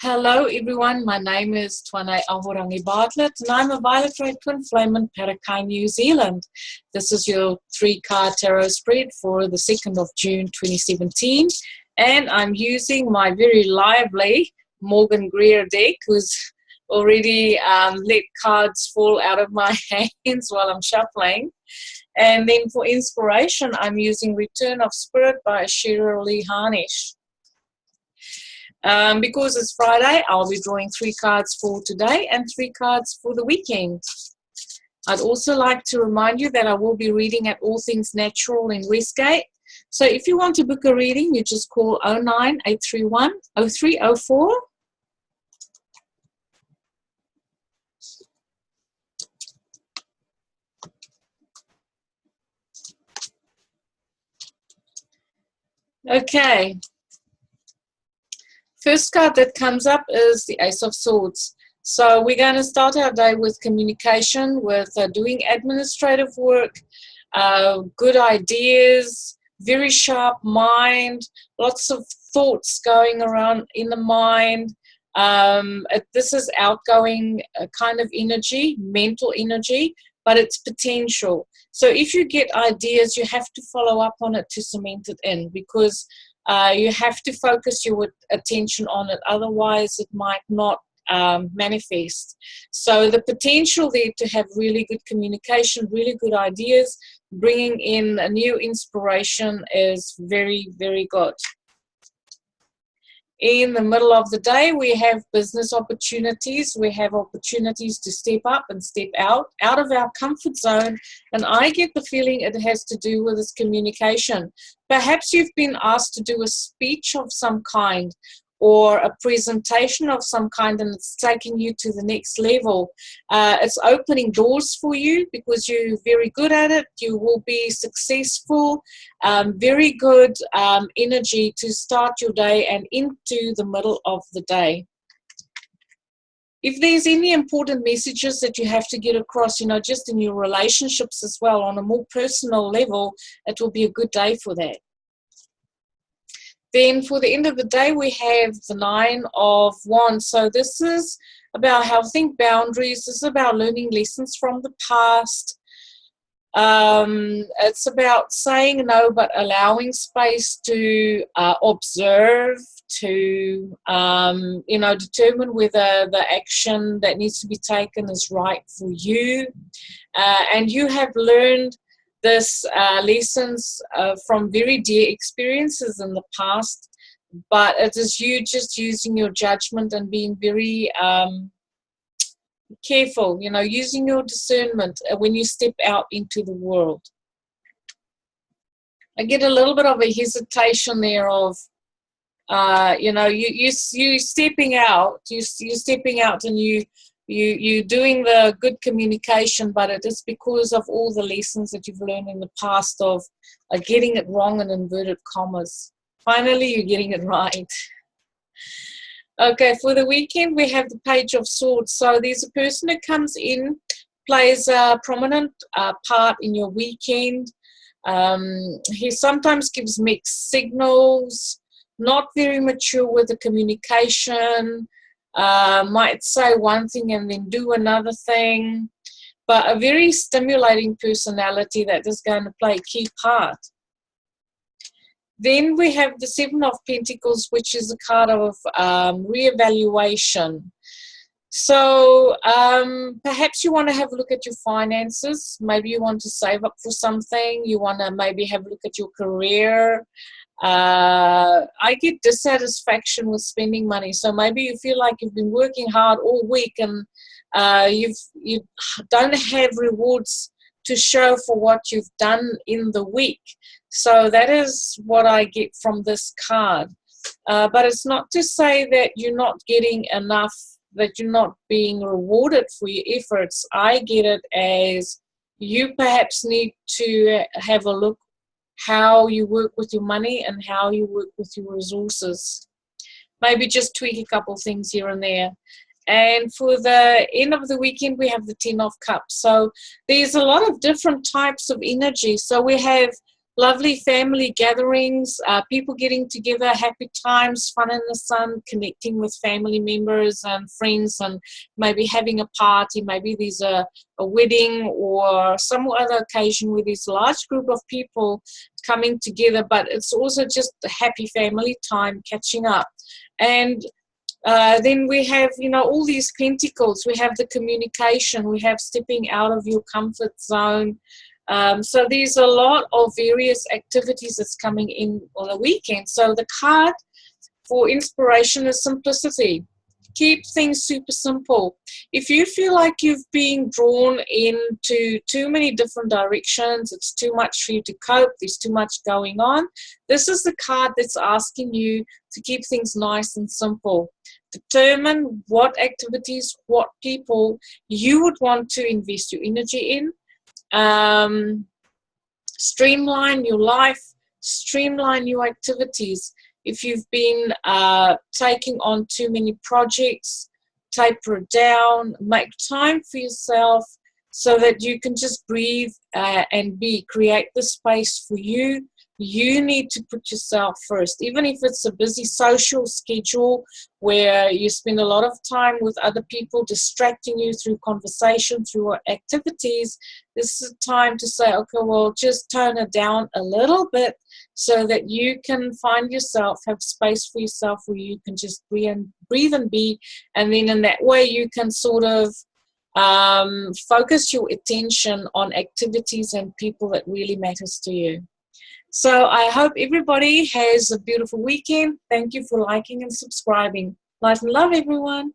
Hello everyone, my name is Twane Ahorangi Bartlett and I'm a Violet Ray Twin Flame in Parakai, New Zealand. This is your 3-card tarot spread for the 2nd of June 2017 and I'm using my very lively Morgan Greer deck who's already let cards fall out of my hands while I'm shuffling. And then for inspiration I'm using Return of Spirit by Cheryl Lee Harnish. Because it's Friday, I'll be drawing 3 cards for today and 3 cards for the weekend. I'd also like to remind you that I will be reading at All Things Natural in Westgate. So if you want to book a reading, you just call 09831 0304. Okay. First card that comes up is the Ace of Swords. So we're going to start our day with communication, with doing administrative work, good ideas, very sharp mind, lots of thoughts going around in the mind. This is outgoing kind of energy, mental energy, but it's potential. So if you get ideas, you have to follow up on it to cement it in, because you have to focus your attention on it, otherwise it might not manifest. So the potential there to have really good communication, really good ideas, bringing in a new inspiration is very, very good. In the middle of the day, we have business opportunities. We have opportunities to step up and step out of our comfort zone. And I get the feeling it has to do with this communication. Perhaps you've been asked to do a speech of some kind or a presentation of some kind, and it's taking you to the next level. It's opening doors for you because you're very good at it. You will be successful. Very good energy to start your day and into the middle of the day. If there's any important messages that you have to get across, just in your relationships as well, on a more personal level, it will be a good day for that. Then for the end of the day, we have the 9 of Wands. So this is about healthy boundaries. This is about learning lessons from the past. It's about saying no, but allowing space to observe, to determine whether the action that needs to be taken is right for you. And you have learned this lessons from very dear experiences in the past, but it is you just using your judgment and being very careful, using your discernment when you step out into the world. I get a little bit of a hesitation there of you stepping out, you're stepping out and you're doing the good communication, but it is because of all the lessons that you've learned in the past of getting it wrong in inverted commas. Finally, you're getting it right. Okay, for the weekend, we have the Page of Swords. So there's a person who comes in, plays a prominent part in your weekend. He sometimes gives mixed signals, not very mature with the communication. Might say one thing and then do another thing, but a very stimulating personality that is going to play a key part. Then we have the 7 of Pentacles, which is a card of reevaluation. So perhaps you want to have a look at your finances. Maybe you want to save up for something. You want to maybe have a look at your career. I get dissatisfaction with spending money. So maybe you feel like you've been working hard all week and you don't have rewards to show for what you've done in the week. So that is what I get from this card. But it's not to say that you're not getting enough, that you're not being rewarded for your efforts. I get it as you perhaps need to have a look how you work with your money and how you work with your resources. Maybe just tweak a couple things here and there. And for the end of the weekend, we have the 10 of Cups. So there's a lot of different types of energy. So we have lovely family gatherings, people getting together, happy times, fun in the sun, connecting with family members and friends, and maybe having a party. Maybe there's a wedding or some other occasion where there's a large group of people coming together, but it's also just a happy family time, catching up. And then we have, all these pentacles. We have the communication. We have stepping out of your comfort zone. So there's a lot of various activities that's coming in on the weekend. So the card for inspiration is simplicity. Keep things super simple. If you feel like you've been drawn into too many different directions, it's too much for you to cope, there's too much going on, this is the card that's asking you to keep things nice and simple. Determine what activities, what people you would want to invest your energy in. Streamline your life, streamline your activities. If you've been taking on too many projects, taper it down, make time for yourself so that you can just breathe and create the space for you. You need to put yourself first, even if it's a busy social schedule where you spend a lot of time with other people distracting you through conversation, through activities. This is time to say, okay, well, just tone it down a little bit so that you can find yourself, have space for yourself where you can just breathe and be. And then in that way, you can sort of focus your attention on activities and people that really matters to you. So I hope everybody has a beautiful weekend. Thank you for liking and subscribing. Light and love, everyone.